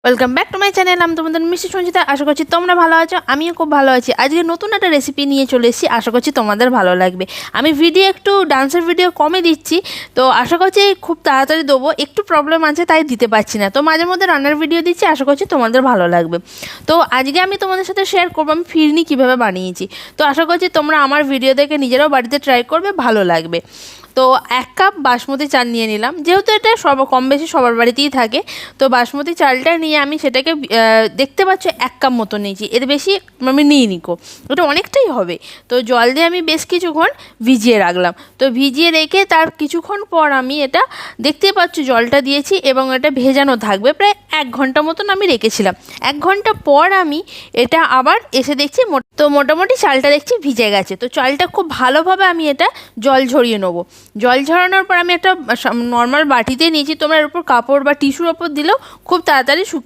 Welcome back to my channel. আমি তোমাদের মিষ্টি সঞ্চিতা। আশা করছি তোমরা ভালো আছো, আমিও খুব ভালো আছি। আজকে নতুন একটা রেসিপি নিয়ে চলে এসেছি, আশা করছি তোমাদের ভালো লাগবে। আমি ভিডিও একটু ডান্সের ভিডিও কমে দিচ্ছি, তো আশা করছি খুব তাড়াতাড়ি দেবো। একটু প্রবলেম আছে তাই দিতে পারছি না, তো মাঝে মধ্যে রান্নার ভিডিও দিচ্ছি, আশা করছি তোমাদের ভালো লাগবে। তো আজকে আমি তোমাদের সাথে শেয়ার করবো আমি ফিরনি কীভাবে বানিয়েছি। তো আশা করছি তোমরা আমার ভিডিও দেখে নিজেরাও বাড়িতে ট্রাই করবে, ভালো লাগবে। তো 1 কাপ বাসমতি চাল নিয়ে নিলাম, যেহেতু এটা কম বেশি সবার বাড়িতেই থাকে। তো বাসমতি চালটা নিয়ে আমি সেটাকে দেখতে পাচ্ছ 1 কাপ মতো নিয়েছি, এর বেশি আমি নিয়ে নিকো, ওটা অনেকটাই হবে। তো জল দিয়ে আমি বেশ কিছুক্ষণ ভিজিয়ে রাখলাম। তো ভিজিয়ে রেখে তার কিছুক্ষণ পর আমি এটা দেখতে পাচ্ছ জলটা দিয়েছি এবং এটা ভেজানো থাকবে প্রায় 1 ঘন্টা মতন আমি রেখেছিলাম। 1 ঘন্টা পর আমি এটা আবার এসে দেখছি, তো মোটামুটি চালটা দেখছি ভিজে গেছে। তো চালটা খুব ভালোভাবে আমি এটা জল ঝরিয়ে নেবো। জল ঝরানোর পর আমি একটা নর্মাল বাটিতে নিয়েছি, তোমরা এর উপর কাপড় বা টিস্যুর ওপর দিলেও খুব তাড়াতাড়ি শুকিয়ে